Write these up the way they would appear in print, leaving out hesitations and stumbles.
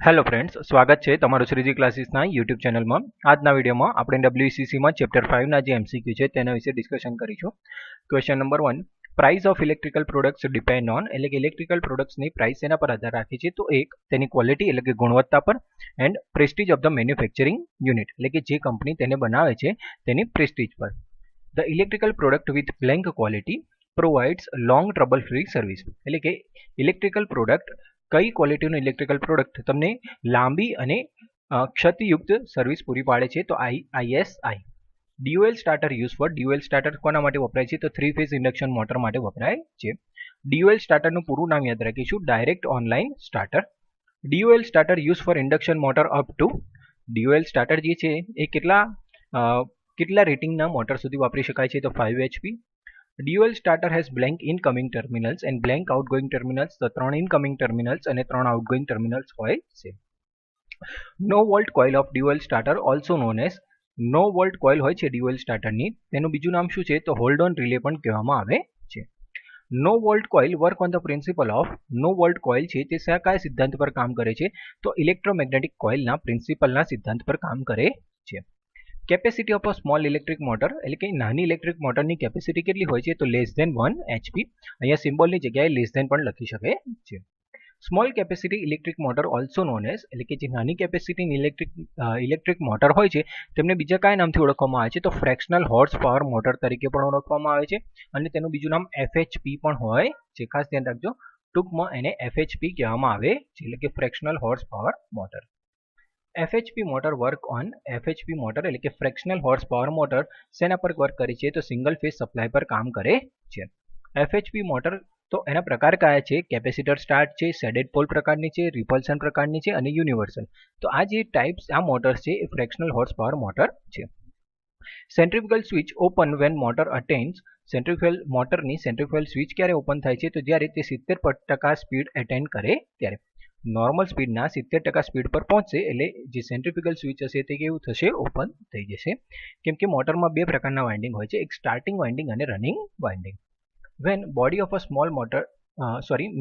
Hello friends, સ્વાગત છે તમારું શ્રીજી ક્લાસીસના યુટ્યુબ ચેનલમાં. આજના વિડીયોમાં આપણે ડબ્લ્યુસીસીમાં ચેપ્ટર 5ના જે એમસીક્યુ છે તેના વિશે ડિસ્કશન કરીશું. Question number 1, price of electrical products depend on, એટલે કે ઇલેક્ટ્રિકલ પ્રોડક્ટ્સની પ્રાઇસ એના પર આધાર રાખે છે. તો એક, તેની ક્વોલિટી એટલે કે ગુણવત્તા પર, and Prestige of the manufacturing unit, એટલે કે જે કંપની તેને બનાવે છે તેની પ્રેસ્ટીજ પર. The electrical product with blank quality provides long trouble free service, એટલે કે ઇલેક્ટ્રિકલ પ્રોડક્ટ, કઈ ક્વોલિટીનું ઇલેક્ટ્રિકલ પ્રોડક્ટ તમને લાંબી અને ક્ષતિયુક્ત સર્વિસ પૂરી પાડે છે? તો ISI. Dual starter use four, dual starter કોના માટે વપરાય છે? તો 3 ફેઝ ઇન્ડક્શન મોટર માટે વપરાય છે. ડ્યુએલ સ્ટાર્ટરનું પૂરું નામ યાદ રાખીશું, direct online starter. Dual starter use four induction motor up two, dual starter જે છે એ કેટલા રેટિંગના મોટર સુધી વાપરી શકાય છે? તો 5 HP. Dual starter has blank incoming terminals and blank outgoing terminals. તો 3 ઇનકમિંગ ટર્મિનલ્સ અને 3 આઉટગોઈંગ ટર્મિનલ્સ હોય છે. No volt coil of dual starter, also known as, no volt coil હોય છે ડ્યુઅલ સ્ટાર્ટરની, તેનું બીજું નામ શું છે? તો હોલ્ડ ઓન રિલે પણ કહેવામાં આવે છે. No volt coil work on the principle of, no volt coil છે તે કયા સિદ્ધાંત પર કામ કરે છે? તો ઇલેક્ટ્રોમેગ્નેટિક કોઇલના પ્રિન્સિપલના સિદ્ધાંત પર કામ કરે છે. Capacity of a small electric motor, એટલે કે નાની ઇલેક્ટ્રિક મોટરની કેપેસિટી કેટલી હોય છે? તો લેસ ધેન 1 HP. અહીંયા સિમ્બોલની જગ્યાએ લેસ ધેન પણ લખી શકે છે. Small capacity electric motor also known as, એટલે કે જે નાની કેપેસિટીની ઇલેક્ટ્રિક મોટર હોય છે તેમને બીજા કયા નામથી ઓળખવામાં આવે છે? તો ફ્રેક્શનલ હોર્સ પાવર મોટર તરીકે પણ ઓળખવામાં આવે છે, અને તેનું બીજું નામ FHP પણ હોય છે. ખાસ ધ્યાન રાખજો, ટૂંકમાં એને FHP કહેવામાં આવે છે, એટલે કે fractional horse power motor. FHP motor work on, FHP motor એટલે કે ફ્રેક્શનલ હોર્સ પાવર મોટર શેના પર વર્ક કરે છે? તો સિંગલ ફેઝ સપ્લાય પર કામ કરે છે. FHP મોટર તો એના પ્રકાર કયા છે? કેપેસિટર સ્ટાર્ટ છે, શેડેડ પોલ પ્રકારની છે, રિપલ્શન પ્રકારની છે, અને યુનિવર્સલ. તો આ જે ટાઈપ્સ, આ મોટર્સ છે એ ફ્રેક્શનલ હોર્સ પાવર મોટર છે. Centrifugal switch open when motor attains, centrifugal મોટરની સેન્ટ્રીફ્યુગલ સ્વિચ ક્યારે ઓપન થાય છે? તો જ્યારે તે 70% સ્પીડ એટેન્ડ કરે ત્યારે. નોર્મલ સ્પીડના 70% સ્પીડ પર પહોંચશે એટલે જે સેન્ટ્રીફ્યુગલ સ્વિચ હશે તે કેવું થશે? ઓપન થઈ જશે. કેમ કે મોટરમાં બે પ્રકારના વાઇન્ડિંગ હોય છે, એક સ્ટાર્ટિંગ વાઇન્ડિંગ અને running winding. When body of a small motor,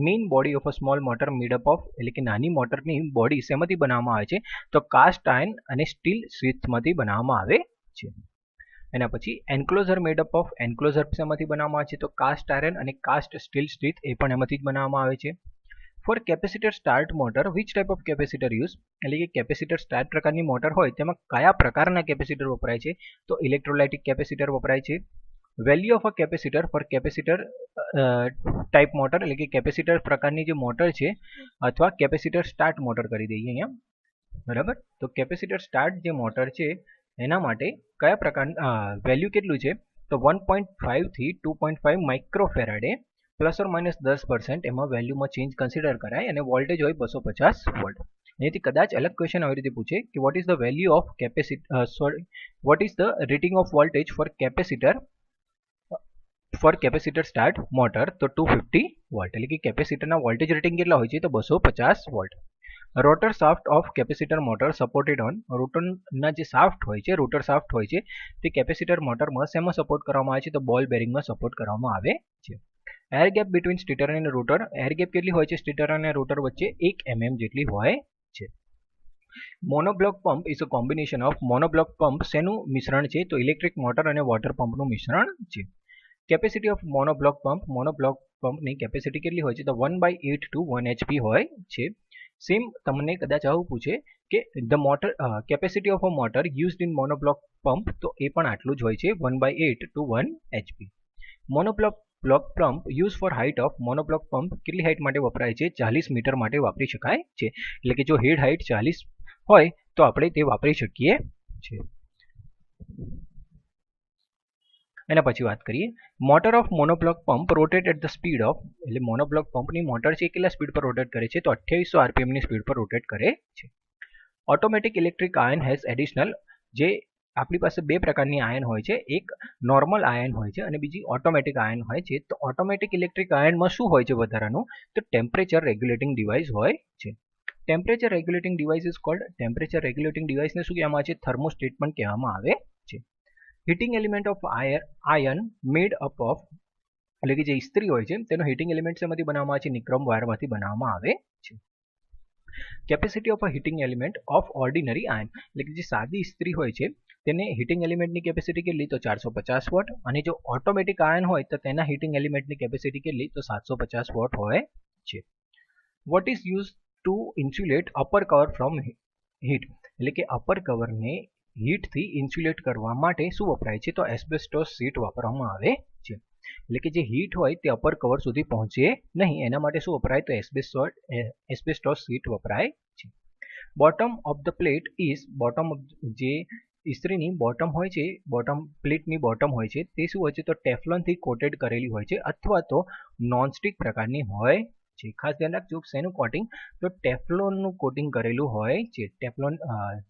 main body of a small motor made up of, એટલે કે નાની મોટરની બોડી શેમાંથી બનાવવામાં આવે છે? તો કાસ્ટ આયર્ન અને સ્ટીલ શીથમાંથી બનાવવામાં આવે છે. એના પછી enclosure made up of, enclosure શેમાંથી બનાવવામાં આવે છે? તો કાસ્ટ આયર્ન અને કાસ્ટ સ્ટીલ શીથ એ પણ એમાંથી જ બનાવવામાં આવે છે. For capacitor start motor, which type of capacitor use, એટલે કે કેપેસિટર સ્ટાર્ટ પ્રકારની મોટર હોય તેમાં કયા પ્રકારના કેપેસિટર વપરાય છે? તો ઇલેક્ટ્રોલાઇટિક કેપેસિટર વપરાય છે. Value of a capacitor for capacitor type motor, એટલે કે કેપેસિટર પ્રકારની જે મોટર છે, અથવા કેપેસિટર સ્ટાર્ટ મોટર કરી દઈએ અહીંયા, બરાબર. તો કેપેસિટર સ્ટાર્ટ જે મોટર છે એના માટે કયા પ્રકારના વેલ્યુ કેટલું છે? તો 1.5 થી 2.5 માઇક્રોફેરાડે, પ્લસ ઓર માઇનસ 10% એમાં વેલ્યુમાં ચેન્જ કન્સિડર કરાય, અને વોલ્ટેજ હોય 250 વોલ્ટ. અહીંથી કદાચ અલગ ક્વેશ્ચન આવી રીતે પૂછે કે what is the value of what is the rating of voltage for capacitor start motor? તો 250 વોલ્ટ, એટલે કે કેપેસિટરના વોલ્ટેજ રેટિંગ કેટલા હોય છે? તો 250 volt. Rotor shaft of capacitor motor supported on, રોટરના જે શાફ્ટ હોય છે, રોટર શાફ્ટ હોય છે તે કેપેસિટર મોટરમાં શેમાં સપોર્ટ કરવામાં આવે છે? તો બોલ બેરિંગમાં સપોર્ટ કરવામાં આવે છે. એર ગેપ બિટવીન સ્ટેટર અને રોટર, એર ગેપ કેટલી હોય છે સ્ટેટર અને રોટર વચ્ચે? 1 mm જેટલી હોય છે. Monoblock pump is a combination of, monoblock pump શેનું મિશ્રણ છે? તો ઇલેક્ટ્રિક મોટર અને વોટર પંપનું મિશ્રણ છે. Capacity of monoblock pump, monoblock પંપની કેપેસિટી કેટલી હોય છે? તો 1/8 to 1 HP હોય છે. સેમ તમને કદાચ આવું પૂછે કે the motor capacity of a motor used in monoblock pump, તો એ પણ આટલું જ હોય છે, 1/8 to 1 HP. Monoblock pump use for height of, monoblock pump કેટલી હાઇટ માટે વપરાય છે? 40 મીટર માટે વાપરી શકાય છે, એટલે કે જો હેડ હાઇટ 40 હોય તો આપણે તે વાપરી શકીએ છીએ. એના પછી વાત કરીએ, motor of monoblock pump rotate at the speed of, એટલે મોનોબ્લોક પંપની મોટર છે કેટલા સ્પીડ પર રોટેટ કરે છે? તો 2800 RPM ની સ્પીડ પર રોટેટ કરે છે. Automatic electric iron has additional, જે આપણી પાસે બે પ્રકારની આયન હોય છે, એક નોર્મલ આયન હોય છે અને બીજી ઓટોમેટિક આયન હોય છે. તો ઓટોમેટિક ઇલેક્ટ્રિક આયનમાં શું હોય છે વધારાનું? તો ટેમ્પરેચર રેગ્યુલેટિંગ ડિવાઇસ હોય છે. Temperature regulating device is called, temperature regulating ડિવાઇસને શું કહેવામાં આવે છે? થર્મોસ્ટેટ પણ કહેવામાં આવે છે. Heating element of iron made up of, એટલે કે જે ઇસ્ત્રી હોય છે તેનો હીટિંગ એલિમેન્ટ શેમાંથી બનાવવામાં આવે છે? નિક્રોમ વાયરમાંથી બનાવવામાં આવે છે. Capacity of a heating element of ordinary iron, એટલે કે જે સાદી ઇસ્ત્રી હોય છે તેને હીટિંગ એલિમેન્ટની કેપેસિટી કેટલી, તો 450 વોટ, અને જો ઓટોમેટિક આયન હોય તો તેના હીટિંગ એલિમેન્ટની કેપેસિટી કેટલી, તો 750 વોટ હોય છે. What is use to insulate upper cover from heat, એટલે કે અપર કવરને હીટથી ઇન્સ્યુલેટ કરવા માટે શું વપરાય છે, તો એસ્બેસ્ટોસ શીટ વાપરવામાં આવે છે. એટલે કે જે હીટ હોય તે અપર કવર સુધી પહોંચે નહીં એના માટે શું વપરાય, તો એસ્બેસ્ટોસ શીટ વપરાય છે. Bottom of the plate is, bottom જે ઇસ્ત્રીની બોટમ હોય છે, બોટમ પ્લેટની બોટમ હોય છે તે શું હોય છે, તો ટેફલોનથી કોટેડ કરેલી હોય છે અથવા તો નોનસ્ટિક પ્રકારની હોય છે. ખાસ ધ્યાન રાખજો શેનું કોટિંગ, તો ટેફલોનનું કોટિંગ કરેલું હોય છે. ટેફલોન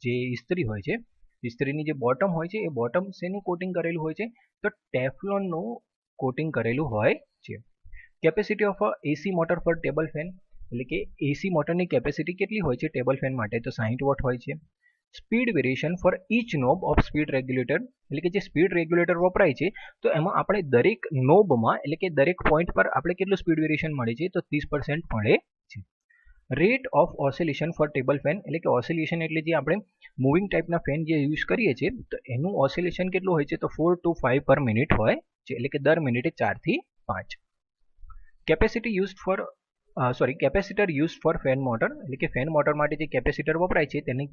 જે ઇસ્ત્રી હોય છે, ઇસ્ત્રીની જે બોટમ હોય છે એ બોટમ શેનું કોટિંગ કરેલું હોય છે, તો ટેફલોનનું કોટિંગ કરેલું હોય છે. Capacity of AC motor for table fan, એટલે કે એસી મોટરની કેપેસિટી કેટલી હોય છે ટેબલ ફેન માટે, તો 60 વોટ હોય છે. Speed variation for each knob of speed regulator, એટલે કે જે સ્પીડ રેગ્યુલેટર વપરાય છે તો એમાં આપણે દરેક નોબમાં, એટલે કે દરેક પોઈન્ટ પર આપણે કેટલું સ્પીડ વેરિએશન મળે છે, તો 30% મળે છે. Rate of oscillation for table fan, એટલે કે ઓસિલેશન એટલે જે આપણે મૂવિંગ ટાઈપના ફેન જે યુઝ કરીએ છીએ તો એનું ઓસિલેશન કેટલું હોય છે, તો 4 to 5 પર મિનિટ હોય છે, એટલે કે દર મિનિટે 4 થી 5. Capacity used four capacitor use for fan motor, એટલે કે ફેન મોટર માટે જે કેપેસિટર વપરાય છે તેની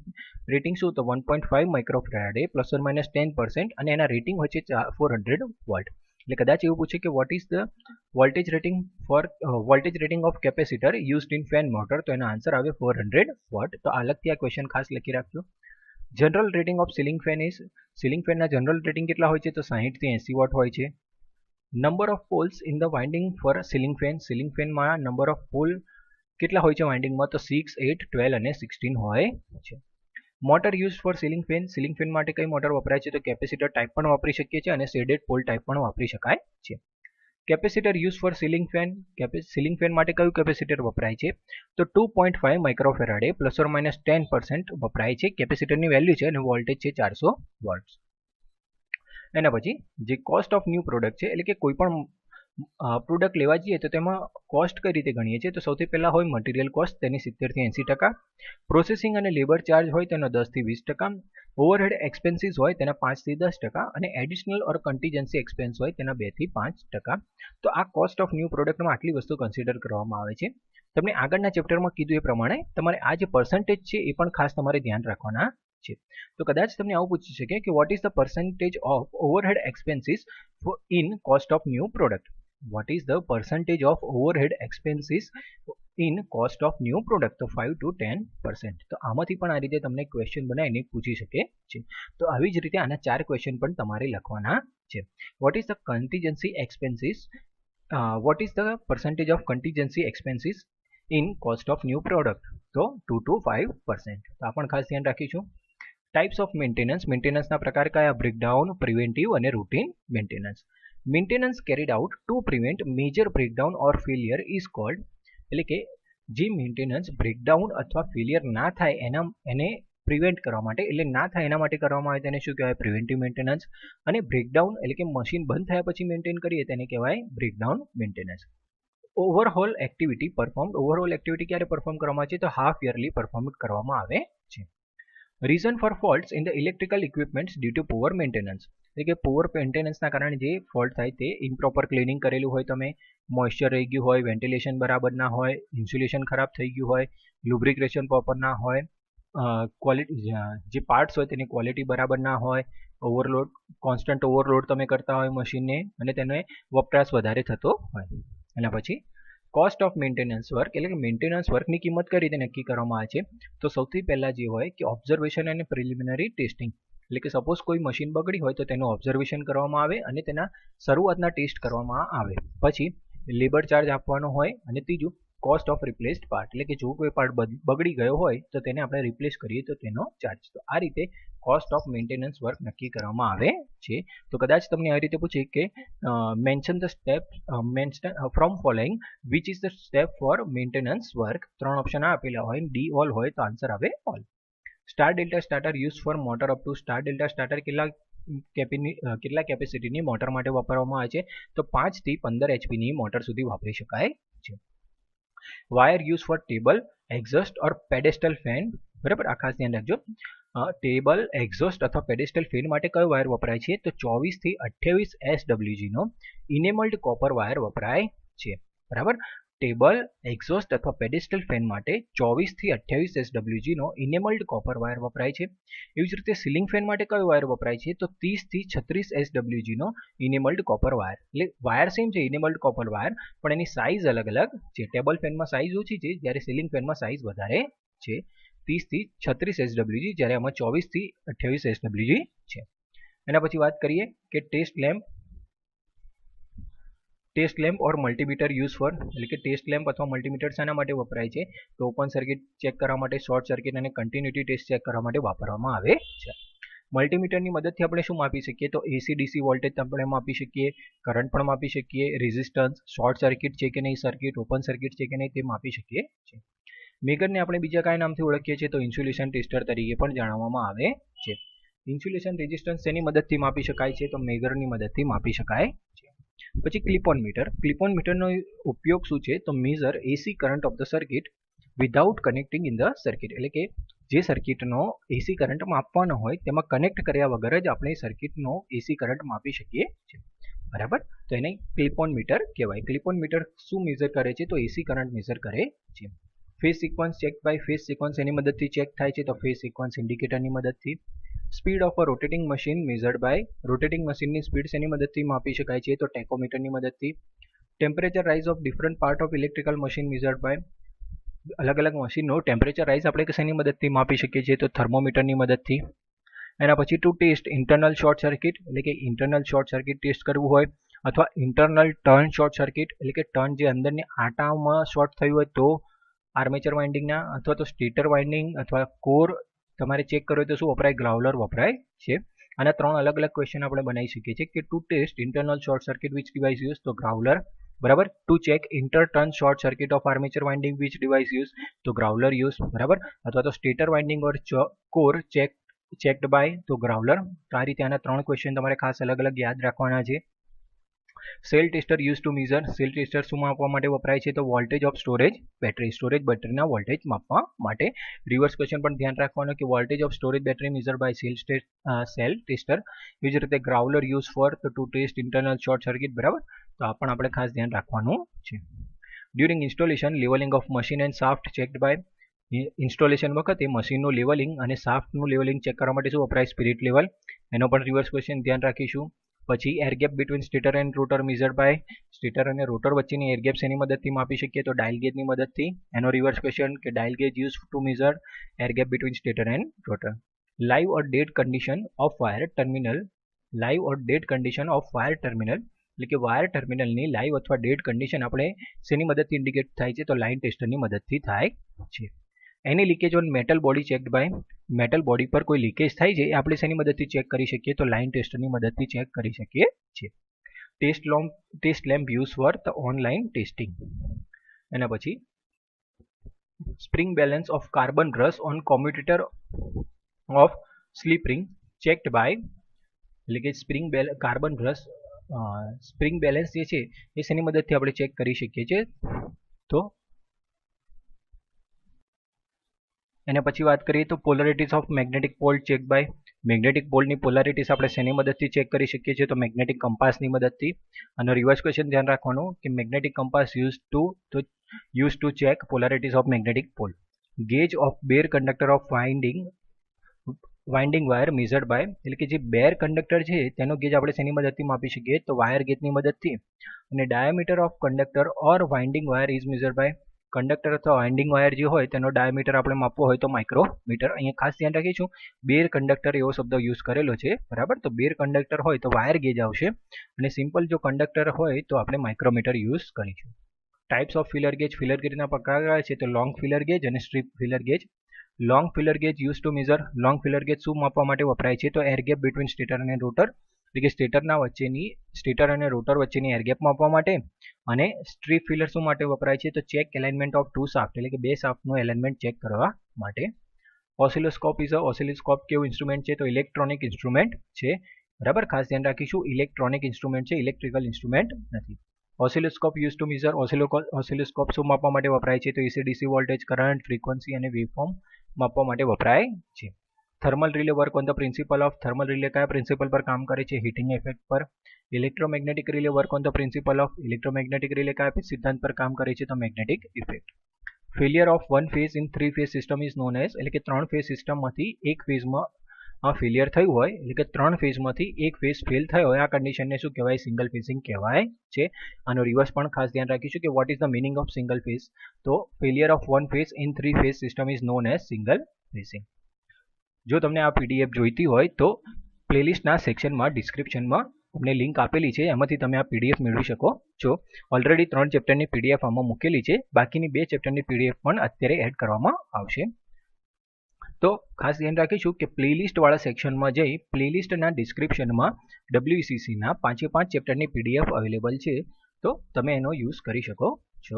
રેટિંગ શું, તો 1.5 માઇક્રોફેરાડે ±10%, અને એના રેટિંગ હોય છે 400 વોલ્ટ. એટલે કદાચ એવું પૂછે કે what is the voltage rating of capacitor used in fan motor, તો એનો આન્સર આવે 400 વોટ. તો અલગથી આ ક્વેશ્ચન ખાસ લખી રાખજો. General rating of ceiling fan is, ceiling ફેનના જનરલ રેટિંગ કેટલા હોય છે, તો 60 થી 80 વોટ હોય છે. Number of poles in the winding for ceiling ફેનમાં નંબર ઓફ પોલ કેટલા હોય છે વાઇન્ડિંગમાં, તો 6, 8, 12 અને 16 હોય છે. Motor use for ceiling fan માટે કઈ મોટર વપરાય છે, તો કેપેસિટર ટાઈપ પણ વાપરી શકીએ છીએ અને શેડેડ પોલ ટાઈપ પણ વાપરી શકાય છે. Capacitor use for ceiling fan માટે કયું કેપેસિટર વપરાય છે, તો 2.5 માઇક્રોફેરાડે ±10% વપરાય છે. કેપેસિટરની વેલ્યુ છે અને વોલ્ટેજ છે 400 વોલ્ટ. એના પછી જે કોસ્ટ ઓફ ન્યૂ પ્રોડક્ટ છે, એટલે કે કોઈ પણ પ્રોડક્ટ લેવા જઈએ તો તેમાં કોસ્ટ કઈ રીતે ગણીએ છીએ, તો સૌથી પહેલા હોય મટીરિયલ કોસ્ટ, તેની 70 થી 80%, પ્રોસેસિંગ અને લેબર ચાર્જ હોય તેનો 10 થી 20%, ઓવરહેડ એક્સપેન્સીસ હોય તેના 5 થી 10%, અને એડિશનલ ઓર કન્ટીજન્સી એક્સપેન્સ હોય તેના 2 થી 5%. તો આ કોસ્ટ ઓફ ન્યૂ પ્રોડક્ટમાં આટલી વસ્તુ કન્સિડર કરવામાં આવે છે. તમને આગળના ચેપ્ટરમાં કીધું એ પ્રમાણે તમારે આ જે પર્સન્ટેજ છે એ પણ ખાસ તમારે ધ્યાન રાખવાના છે. તો કદાચ તમને આવું પૂછી શકે કે what is the percentage of overhead expenses in cost of new product, what is the percentage of overhead expenses in cost of new product, તો 5 to 10%. તો આમાંથી પણ આ રીતે તમને ક્વેશ્ચન બનાવીને પૂછી શકે છે. તો આવી જ રીતે આના 4 ક્વેશ્ચન પણ તમારે લખવાના છે. what is the contingency expenses, what is the percentage of contingency expenses in cost of new product, તો 2 to 5%. તો આ પણ ખાસ ધ્યાન રાખીશું. ટાઈપ્સ ઓફ મેન્ટેનન્સના પ્રકાર કયા, બ્રેકડાઉન, પ્રિવેન્ટિવ અને routine maintenance. Maintenance carried out two prevent major breakdown or failure is called, એટલે કે જે મેન્ટેનન્સ બ્રેકડાઉન અથવા ફેલિયર ના થાય એને પ્રિવેન્ટ કરવા માટે, એટલે ના થાય એના માટે કરવામાં આવે તેને શું કહેવાય, પ્રિવેન્ટિવ મેન્ટેનન્સ. અને બ્રેકડાઉન એટલે કે મશીન બંધ થયા પછી મેન્ટેન કરીએ તેને કહેવાય બ્રેકડાઉન મેન્ટેનન્સ. ઓવરહોલ એક્ટિવિટી ક્યારે પરફોર્મ કરવામાં આવે છે, તો હાફ યરલી પરફોર્મ કરવામાં આવે છે. Reason for faults in the electrical equipments due to poor maintenance, એટલે કે પુઅર મેન્ટેનન્સના કારણે જે ફોલ્ટ થાય તે ઇમ્પ્રોપર ક્લિનિંગ કરેલું હોય, તમે મોઇશ્ચર રહી ગયું હોય, વેન્ટિલેશન બરાબર ના હોય, ઇન્સ્યુલેશન ખરાબ થઈ ગયું હોય, લુબ્રિકેશન પ્રોપર ના હોય, ક્વોલિટી જે પાર્ટ્સ હોય તેની ક્વોલિટી બરાબર ના હોય, કોન્સ્ટન્ટ ઓવરલોડ તમે કરતા હોય મશીનને અને તેને વપરાશ વધારે થતો હોય. એના પછી કોસ્ટ ઓફ મેન્ટેનન્સ વર્ક, એટલે કે મેન્ટેનન્સ વર્કની કિંમત કઈ રીતે નક્કી કરવામાં આવે છે, તો સૌથી પહેલા જે હોય કે ઓબ્ઝર્વેશન અને પ્રિલિમિનરી ટેસ્ટિંગ, એટલે કે સપોઝ કોઈ મશીન બગડી હોય તો તેનું ઓબ્ઝર્વેશન કરવામાં આવે અને તેના શરૂઆતના ટેસ્ટ કરવામાં આવે. પછી લેબર ચાર્જ આપવાનો હોય, અને ત્રીજું કોસ્ટ ઓફ રિપ્લેસ્ડ પાર્ટ, એટલે કે જો કોઈ પાર્ટ બગડી ગયો હોય તો તેને આપણે રિપ્લેસ કરીએ તો તેનો ચાર્જ. તો આ રીતે કોસ્ટ ઓફ મેન્ટેનન્સ વર્ક નક્કી કરવામાં આવે છે. તો કદાચ તમને આ રીતે પૂછે કે mention the step from following which is the step for maintenance work, 3 option આપેલા હોય, ડી ઓલ હોય તો આન્સર આવે all. Star delta starter use for motor up to, star delta starter કેટલા કેપેસિટીની મોટર માટે વાપરવામાં આવે છે, તો 5 થી 15 HP ની મોટર સુધી વાપરી શકાય છે. Wire use for table exhaust or pedestal fan, બરાબર, આ ખાસ ધ્યાન રાખજો. ટેબલ, એક્ઝોસ્ટ અથવા પેડેસ્ટલ ફેન માટે કયો વાયર વપરાય છે? તો 24 થી 28 SWG નો ઇનેમલ્ડ કોપર વાયર વપરાય છે. બરાબર, ટેબલ, એક્ઝોસ્ટ અથવા પેડેસ્ટલ ફેન માટે 24 થી 28 SWG નો ઇનેમલ્ડ કોપર વાયર વપરાય છે. એવી જ રીતે સીલિંગ ફેન માટે કયો વાયર વપરાય છે? તો 30 થી 36 SWG નો ઇનેમલ્ડ કોપર વાયર. એટલે વાયર સેમ છે, ઇનેમલ્ડ કોપર વાયર, પણ એની સાઇઝ અલગ અલગ છે. ટેબલ ફેનમાં સાઇઝ ઓછી છે, જ્યારે સીલિંગ ફેનમાં સાઇઝ વધારે છે. 30 થી 36 SWG, જ્યારે આમાં 24 થી 28 SWG છે. એના પછી વાત કરીએ કે test lamp or multimeter use for, એટલે કે ટેસ્ટ લેમ્પ અથવા મલ્ટીમીટર શાના માટે વપરાય છે? તો ઓપન સર્કિટ ચેક કરવા માટે, શોર્ટ સર્કિટ અને કન્ટિન્યુટી ટેસ્ટ ચેક કરવા માટે વાપરવામાં આવે છે. મલ્ટીમીટરની મદદથી આપણે શું માપી શકીએ? તો એસી ડીસી વોલ્ટેજ આપણે માપી શકીએ, કરંટ પણ માપી શકીએ, રેઝિસ્ટન્સ, શોર્ટ સર્કિટ છે કે નહીં સર્કિટ, ઓપન સર્કિટ છે કે નહીં તે માપી શકીએ છીએ. મેગરને આપણે બીજા કયા નામથી ઓળખીએ છીએ? તો ઇન્સ્યુલેશન ટેસ્ટર તરીકે પણ જાણવામાં આવે છે. ઇન્સ્યુલેશન રેઝિસ્ટન્સ શેની મદદથી માપી શકાય છે? તો મેગરની મદદથી માપી શકાય છે. પછી ક્લિપ-ઓન મીટર. ક્લિપ-ઓન મીટરનો ઉપયોગ શું છે? તો measure AC current of the circuit without connecting in the circuit, એટલે કે જે સર્કિટનો એસી કરંટ માપવાનો હોય તેમાં કનેક્ટ કર્યા વગર જ આપણે સર્કિટનો એસી કરંટ માપી શકીએ છીએ. બરાબર, તો એને ક્લિપ-ઓન મીટર કહેવાય. ક્લિપ-ઓન મીટર શું મેઝર કરે છે? તો એસી કરંટ મેઝર કરે છે. Phase sequence check by phase sequence એની મદદથી ચેક થાય છે, તો ફેઝ સિક્વન્સ ઇન્ડિકેટરની મદદથી. Speed of a rotating machine measured by, rotating મશીનની સ્પીડ શેની મદદથી માપી શકાય છે? તો ટેકોમીટરની મદદથી. Temperature rise of different part of electrical machine measured by, અલગ અલગ મશીનનો ટેમ્પરેચર રાઇઝ આપણે શેની મદદથી માપી શકીએ છીએ? તો થર્મોમીટરની મદદથી. એના પછી to test internal short circuit, એટલે કે ઇન્ટરનલ શોર્ટ સર્કિટ ટેસ્ટ કરવું હોય, અથવા ઇન્ટરનલ ટર્ન શોર્ટ સર્કિટ, એટલે કે ટર્ન જે અંદરની આટામાં શોર્ટ થયું હોય તો આર્મેચર વાઇન્ડિંગના, અથવા તો સ્ટેટર વાઇન્ડિંગ અથવા કોર તમારે ચેક કરવું હોય તો શું વપરાય? ગ્રાઉલર વપરાય છે. આના 3 અલગ અલગ ક્વેશ્ચન આપણે બનાવી શકીએ છીએ કે to test internal short circuit which device use? તો ગ્રાઉલર. બરાબર, to check inter turn short circuit of armature winding which device use? તો ગ્રાઉલર યુઝ. બરાબર, અથવા તો stator winding or core checked by, તો ગ્રાઉલર. તો આ રીતે આના 3 ક્વેશ્ચન તમારે ખાસ અલગ અલગ યાદ રાખવાના છે. Cell tester use to measure. Cell tester શું માપવા માટે વપરાય છે? તો voltage of storage battery, storage બેટરીના વોલ્ટેજ માપવા માટે. રિવર્સ ક્વેશ્ચન પણ ધ્યાન રાખવાનું કે voltage of storage battery measure by cell tester. એવી જ રીતે growler use for to test internal short circuit. બરાબર, તો આ પણ આપણે ખાસ ધ્યાન રાખવાનું છે. During installation levelling of machine and shaft checked by. Installation વખતે મશીનનું લેવલિંગ અને સાફ્ટનું લેવલિંગ ચેક કરવા માટે શું વપરાય? Spirit level. એનો પણ રિવર્સ ક્વેશ્ચન ધ્યાન રાખીશું. પછી air gap between stator and rotor measured by. Stator અને રોટર વચ્ચેની એર ગેપ શેની મદદથી માપી શકીએ? તો ડાયલ ગેજની મદદથી. એનો રિવર્સ ક્વેશ્ચન કે dial gauge use to measure air gap between stator and rotor. Live or dead condition of wire terminal. Live or dead condition of wire terminal, એટલે કે વાયર ટર્મિનલની લાઈવ અથવા ડેડ કન્ડિશન આપણે શેની મદદથી indicate થાય છે? તો લાઇન ટેસ્ટરની મદદથી થાય છે. એની leakage on metal body checked by. Metal body પર કોઈ લીકેજ થાય છે એ આપણે શેની મદદથી ચેક કરી શકીએ? તો લાઇન ટેસ્ટરની મદદથી ચેક કરી શકીએ છીએ. Test lamp use for the online testing. એના પછી spring balance of carbon brush on commutator of slip ring checked by, એટલે કે કાર્બન રસ સ્પ્રિંગ બેલેન્સ જે છે એ શેની મદદથી આપણે ચેક કરી શકીએ છીએ? તો એના પછી વાત કરીએ તો polarities of magnetic pole check by. Magnetic પોલની પોલારિટીઝ આપણે શેની મદદથી ચેક કરી શકીએ છીએ? તો મેગ્નેટિક કંપાસની મદદથી. અને રિવર્સ ક્વેશ્ચન ધ્યાન રાખવાનું કે magnetic compass use to check polarities of magnetic pole. Gauge of bare conductor of winding wire measured by, એટલે કે જે બેર કંડક્ટર છે તેનો ગેજ આપણે શેની મદદથી માપી શકીએ? તો વાયર ગેજની મદદથી. અને diameter of conductor or winding wire is measured by. Conductor અથવા વાઇન્ડિંગ વાયર જે હોય તેનો ડાયામીટર આપણે માપવો હોય તો માઇક્રોમીટર. અહીંયા ખાસ ધ્યાન રાખીશું બેર કંડક્ટર એવો શબ્દ યુઝ કરેલો છે. બરાબર, તો બેર કંડક્ટર હોય તો વાયર ગેજ આવશે, અને સિમ્પલ જો કંડક્ટર હોય તો આપણે માઇક્રોમીટર યુઝ કરીશું. Types of feeler gauge. Feeler ગેજના પ્રકાર છે તો લોંગ ફિલર ગેજ અને strip feeler gauge. Long feeler gauge use to measure. Long feeler gauge શું માપવા માટે વપરાય છે? તો એર ગેપ બિટવીન સ્ટેટર અને રોટર, એટલે કે સ્ટેટર અને રોટર વચ્ચેની એર ગેપ માપવા માટે. અને સ્ટ્રીપ ફિલર શું માટે વપરાય છે? તો check alignment of two shaft, એટલે કે બે શાફ્ટનું એલાઇનમેન્ટ ચેક કરવા માટે. ઓસિલોસ્કોપ કેવું ઇન્સ્ટ્રુમેન્ટ છે? તો ઇલેક્ટ્રોનિક ઇન્સ્ટ્રુમેન્ટ છે. બરાબર, ખાસ ધ્યાન રાખીશું ઇલેક્ટ્રોનિક ઇન્સ્ટ્રુમેન્ટ છે, ઇલેક્ટ્રિકલ ઇન્સ્ટ્રુમેન્ટ નથી. Oscilloscope use to measure oscilloscope શું માપવા માટે વપરાય છે? તો એસી ડીસી વોલ્ટેજ, કરંટ, ફ્રીક્વન્સી અને વેવફોર્મ માપવા માટે વપરાય છે. Thermal relay work on the principle of thermal relay કયા પ્રિન્સિપલ પર કામ કરે છે? હીટિંગ ઇફેક્ટ પર. Electromagnetic relay work on the principle of electromagnetic relay કયા સિદ્ધાંત પર કામ કરે છે? તો magnetic effect. Failure of one phase in 3 phase system is known as, એટલે કે 3 ફેઝ સિસ્ટમમાંથી એક ફેઝમાં ફેલિયર થયું હોય, એટલે કે 3 ફેઝમાંથી એક ફેઝ ફેલ થયો હોય, આ કન્ડિશનને શું કહેવાય? સિંગલ ફેઝિંગ કહેવાય છે. આનો રિવર્સ પણ ખાસ ધ્યાન રાખીશું કે what is the meaning of single phase. તો failure of one phase in 3 phase system is known as single phasing. જો તમને આ પીડીએફ જોઈતી હોય તો પ્લેલિસ્ટના સેક્શનમાં ડિસ્ક્રિપ્શનમાં તમને લિંક આપેલી છે, એમાંથી તમે આ પીડીએફ મેળવી શકો છો. ઓલરેડી 3 ચેપ્ટરની પીડીએફ આમાં મૂકેલી છે, બાકીની 2 ચેપ્ટરની પીડીએફ પણ અત્યારે એડ કરવામાં આવશે. તો ખાસ ધ્યાન રાખીશું કે પ્લેલિસ્ટવાળા સેક્શનમાં જઈ પ્લેલિસ્ટના ડિસ્ક્રિપ્શનમાં WCCના 5 ચેપ્ટરની પીડીએફ અવેલેબલ છે, તો તમે એનો યુઝ કરી શકો છો.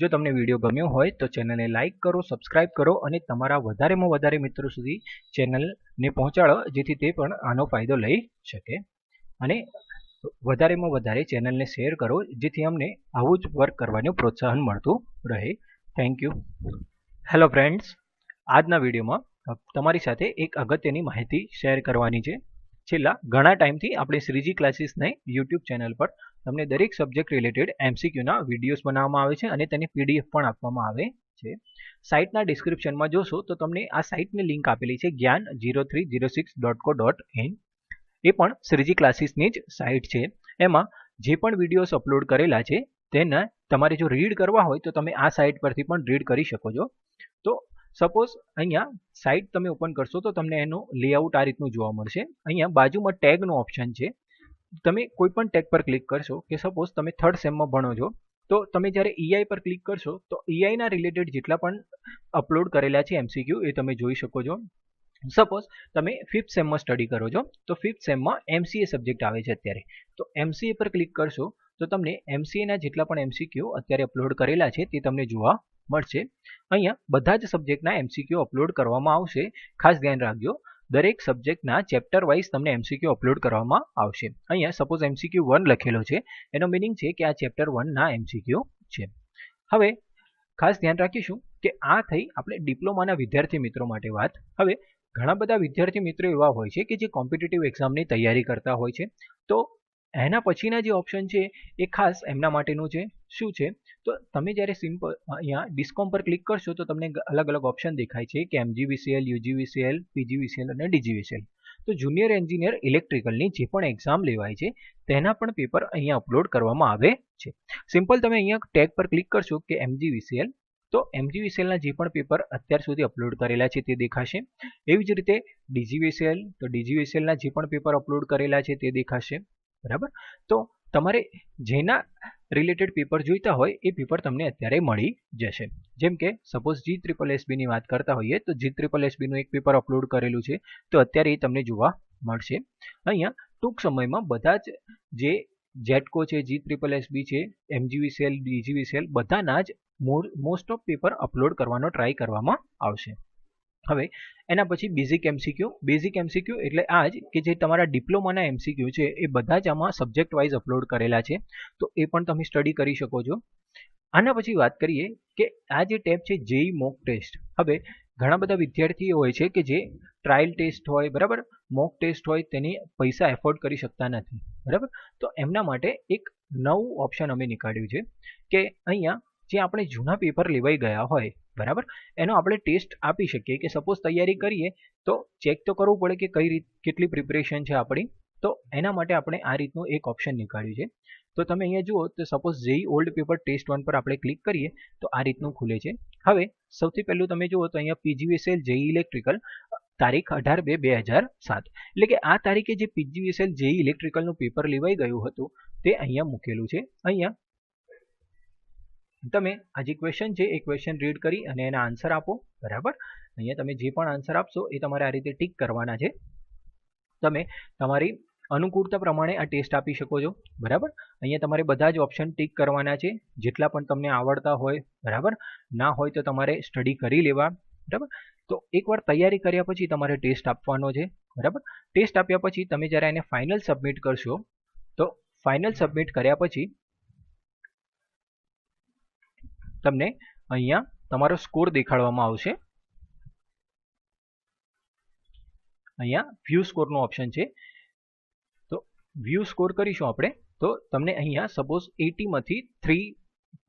જો તમને વિડીયો ગમ્યો હોય તો ચેનલને લાઇક કરો, સબસ્ક્રાઇબ કરો અને તમારા વધારેમાં વધારે મિત્રો સુધી ચેનલને પહોંચાડો, જેથી તે પણ આનો ફાયદો લઈ શકે. અને વધારેમાં વધારે ચેનલને શેર કરો, જેથી અમને આવું જ વર્ક કરવાનું પ્રોત્સાહન મળતું રહે. Thank you. હેલો ફ્રેન્ડ્સ, આજના વિડીયોમાં તમારી સાથે એક અગત્યની માહિતી શેર કરવાની છે. છેલ્લા ઘણા ટાઈમથી આપણે શ્રીજી ક્લાસીસને યુટ્યુબ ચેનલ પર તમને દરેક સબ્જેક્ટ રિલેટેડ MCQના વિડીયોઝ બનાવવામાં આવે છે અને તેની PDF પણ આપવામાં આવે છે. સાઇટના ડિસ્ક્રિપ્શનમાં જોશો તો તમને આ સાઇટની લિંક આપેલી છે, gyan0306.co.in. એ પણ શ્રીજી ક્લાસીસની જ સાઇટ છે. એમાં જે પણ વિડીયોઝ અપલોડ કરેલા છે તેના તમારે જો રીડ કરવા હોય તો તમે આ સાઇટ પરથી પણ રીડ કરી શકો છો. તો સપોઝ અહીંયા સાઇટ તમે ઓપન કરશો તો તમને એનું લેઆઉટ આ રીતનું જોવા મળશે. અહીંયા બાજુમાં ટેગનો ઓપ્શન છે, તમે કોઈ પણ ટેગ પર ક્લિક કરશો, કે સપોઝ તમે 3rd સેમમાં ભણો છો તો તમે જ્યારે EI પર ક્લિક કરશો તો EIના રિલેટેડ જેટલા પણ અપલોડ કરેલા છે MCQ એ તમે જોઈ શકો છો. સપોઝ તમે 5th સેમમાં સ્ટડી કરો છો તો 5th સેમમાં MCA સબ્જેક્ટ આવે છે અત્યારે, તો MCA પર ક્લિક કરશો તો તમને MCAના જેટલા પણ MCQ અત્યારે અપલોડ કરેલા છે તે તમને જોવા મળશે. અહીંયા બધા જ સબ્જેક્ટના MCQ અપલોડ કરવામાં આવશે. ખાસ ધ્યાન રાખજો, દરેક સબ્જેક્ટના ચેપ્ટર વાઇઝ તમને MCQ અપલોડ કરવામાં આવશે. અહીંયા સપોઝ MCQ 1 લખેલો છે, એનો મિનિંગ છે કે આ ચેપ્ટર 1ના MCQ છે. હવે ખાસ ધ્યાન રાખીશું કે આ થઈ આપણે ડિપ્લોમાના વિદ્યાર્થી મિત્રો માટે વાત. હવે ઘણા બધા વિદ્યાર્થી મિત્રો એવા હોય છે કે જે કોમ્પિટિટિવ એક્ઝામની તૈયારી કરતા હોય છે, તો એના પછીના જે ઓપ્શન છે એ ખાસ એમના માટેનું છે. શું છે? તો તમે જ્યારે સિમ્પલ અહીંયા ડિસ્કોમ પર ક્લિક કરશો તો તમને અલગ અલગ ઓપ્શન દેખાય છે કે MGVCL, UGVCL, PGVCL અને DGVCL. તો જુનિયર એન્જિનિયર ઇલેક્ટ્રિકલની જે પણ એક્ઝામ લેવાય છે તેના પણ પેપર અહીંયા અપલોડ કરવામાં આવે છે. સિમ્પલ તમે અહીંયા ટેગ પર ક્લિક કરશો કે MGVCL, તો MGVCLના જે પણ પેપર અત્યાર સુધી અપલોડ કરેલા છે તે દેખાશે. એવી જ રીતે DGVCL, તો DGVCLના જે પણ પેપર અપલોડ કરેલા છે તે દેખાશે. બરાબર, તો તમારે જેના રિલેટેડ પેપર જોઈતા હોય એ પેપર તમને અત્યારે મળી જશે. જેમ કે સપોઝ GSSBની વાત કરતા હોઈએ તો GSSBનું એક પેપર અપલોડ કરેલું છે, તો અત્યારે એ તમને જોવા મળશે. અહીંયા ટૂંક સમયમાં બધા જ જે જેટકો છે, GSSB છે, MGVCL, DGVCL બધાના જ મોસ્ટ ઓફ પેપર અપલોડ કરવાનો ટ્રાય કરવામાં આવશે. હવે એના પછી બેઝિક MCQ એટલે આ જ કે જે તમારા ડિપ્લોમાના MCQ છે એ બધા જ આમાં સબ્જેક્ટ વાઇઝ અપલોડ કરેલા છે, તો એ પણ તમે સ્ટડી કરી શકો છો. આના પછી વાત કરીએ કે આ જે ટેબ છે JEE મોક ટેસ્ટ. હવે ઘણા બધા વિદ્યાર્થીઓ હોય છે કે જે ટ્રાયલ ટેસ્ટ હોય, બરાબર, મોક ટેસ્ટ હોય, તેની પૈસા એફોર્ડ કરી શકતા નથી. બરાબર, તો એમના માટે એક નવું ઓપ્શન અમે નીકાળ્યું છે કે અહીંયા જે આપણે જૂના પેપર લેવાઈ ગયા હોય, બરાબર, એનો આપણે ટેસ્ટ આપી શકીએ. કે સપોઝ તૈયારી કરીએ તો ચેક તો કરવું પડે કે કઈ કેટલી પ્રિપરેશન છે આપણી, તો એના માટે આપણે આ રીતનું એક ઓપ્શન નીકાળ્યું છે. તો તમે અહીંયા જુઓ તો suppose JEE old paper test 1 પર આપણે ક્લિક કરીએ તો આ રીતનું ખુલે છે. હવે સૌથી પહેલું તમે જુઓ તો અહીંયા PGVCL JEE ઇલેક્ટ્રિકલ તારીખ 18/2/2007, એટલે કે આ તારીખે જે PGVCL JEE ઇલેક્ટ્રિકલનું પેપર લેવાઈ ગયું હતું તે અહીંયા મૂકેલું છે. અહીંયા તમે આ જે ક્વેશ્ચન છે એ ક્વેશ્ચન રીડ કરી અને એના આન્સર આપો. બરાબર, અહીંયા તમે જે પણ આન્સર આપશો એ તમારે આ રીતે ટીક કરવાના છે. તમે તમારી અનુકૂળતા પ્રમાણે આ ટેસ્ટ આપી શકો છો. બરાબર, અહીંયા તમારે બધા જ ઓપ્શન ટીક કરવાના છે, જેટલા પણ તમને આવડતા હોય. બરાબર, ના હોય તો તમારે સ્ટડી કરી લેવા. બરાબર, તો એકવાર તૈયારી કર્યા પછી તમારે ટેસ્ટ આપવાનો છે. બરાબર, ટેસ્ટ આપ્યા પછી તમે જ્યારે એને ફાઇનલ સબમિટ કરશો તો ફાઇનલ સબમિટ કર્યા પછી તમને અહીંયા તમારો સ્કોર દેખાડવામાં આવશે. અહીંયા વ્યૂ સ્કોરનો ઓપ્શન છે, તો વ્યૂ સ્કોર કરીશું આપણે તો તમને અહીંયા સપોઝ 80 માંથી 3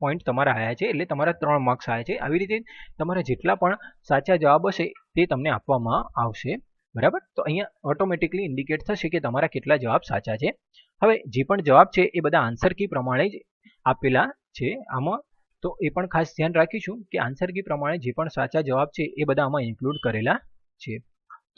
પોઈન્ટ તમારા આવ્યા છે, એટલે તમારા 3 માર્ક્સ આવ્યા છે. આવી રીતે તમારા જેટલા પણ સાચા જવાબ હશે તે તમને આપવામાં આવશે. બરાબર, તો અહીંયા ઓટોમેટિકલી ઇન્ડિકેટ થશે કે તમારા કેટલા જવાબ સાચા છે. હવે જે પણ જવાબ છે એ બધા આન્સર કી પ્રમાણે જ આપેલા છે આમાં, તો એ પણ ખાસ ધ્યાન રાખીશું કે આન્સર કી પ્રમાણે જે પણ સાચા જવાબ છે એ બધા આમાં ઇન્ક્લુડ કરેલા છે.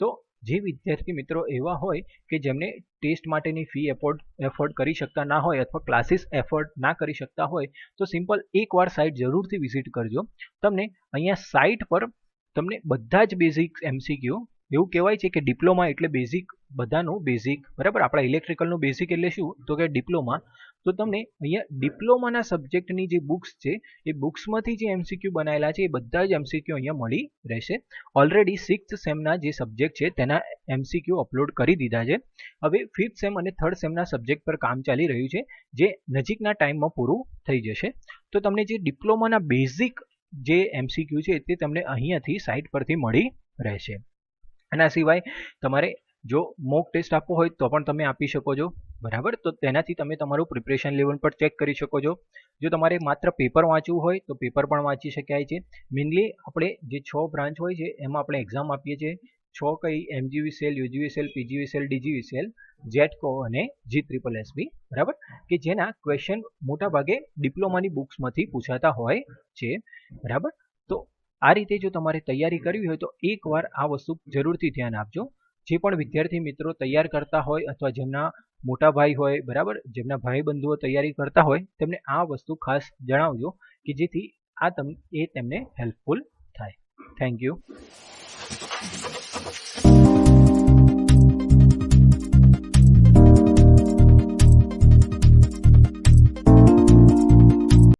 તો જે વિદ્યાર્થી મિત્રો એવા હોય કે જેમને ટેસ્ટ માટેની ફી એફોર્ડ કરી શકતા ના હોય અથવા ક્લાસીસ એફોર્ડ ના કરી શકતા હોય તો સિમ્પલ એકવાર સાઇટ જરૂરથી વિઝિટ કરજો. તમને અહીંયા સાઇટ પર તમને બધા જ બેઝિક એમસીક્યુ, એવું કહેવાય છે કે ડિપ્લોમા એટલે બેઝિક, બધાનું બેઝિક. બરાબર, આપણા ઇલેક્ટ્રિકલનું બેઝિક એટલે શું તો કે ડિપ્લોમા. તો તમને અહીંયા ડિપ્લોમાના સબ્જેક્ટની જે બુક્સ છે એ બુક્સમાંથી જે એમસીક્યુ બનાવેલા છે એ બધા જ એમસીક્યુ અહીંયા મળી રહેશે. ઓલરેડી 6th સેમના જે સબ્જેક્ટ છે તેના એમસીક્યુ અપલોડ કરી દીધા છે. હવે 5th સેમ અને 3rd સેમના સબ્જેક્ટ પર કામ ચાલી રહ્યું છે, જે નજીકના ટાઈમમાં પૂરું થઈ જશે. તો તમને જે ડિપ્લોમાના બેઝિક જે એમસીક્યુ છે તે તમને અહીંયાથી સાઇટ પરથી મળી રહેશે. આના સિવાય તમારે જો મોક ટેસ્ટ આપવો હોય તો પણ તમે આપી શકો છો. બરાબર, તો તેનાથી તમે તમારું પ્રિપરેશન લેવલ પર ચેક કરી શકો છો. જો તમારે માત્ર પેપર વાંચવું હોય તો પેપર પણ વાંચી શકાય છે. મેઇનલી આપણે જે 6 બ્રાન્ચ હોય છે એમાં આપણે એક્ઝામ આપીએ છીએ. 6 કઈ MGVCL, UGVCL, PGVCL, DGVCL, GETCO અને GSSB. બરાબર, કે જેના ક્વેશ્ચન મોટા ભાગે ડિપ્લોમાની બુક્સમાંથી પૂછાતા હોય છે. બરાબર, તો આ રીતે જો તમારે તૈયારી કરવી હોય તો એકવાર આ વસ્તુ જરૂરથી ધ્યાન આપજો. જે પણ વિદ્યાર્થી મિત્રો તૈયાર કરતા હોય અથવા જેમના મોટા ભાઈ હોય, બરાબર, જેમના ભાઈ બંધુઓ તૈયારી કરતા હોય તેમને આ વસ્તુ ખાસ જણાવજો કે જેથી તેમને હેલ્પફુલ થાય. Thank you.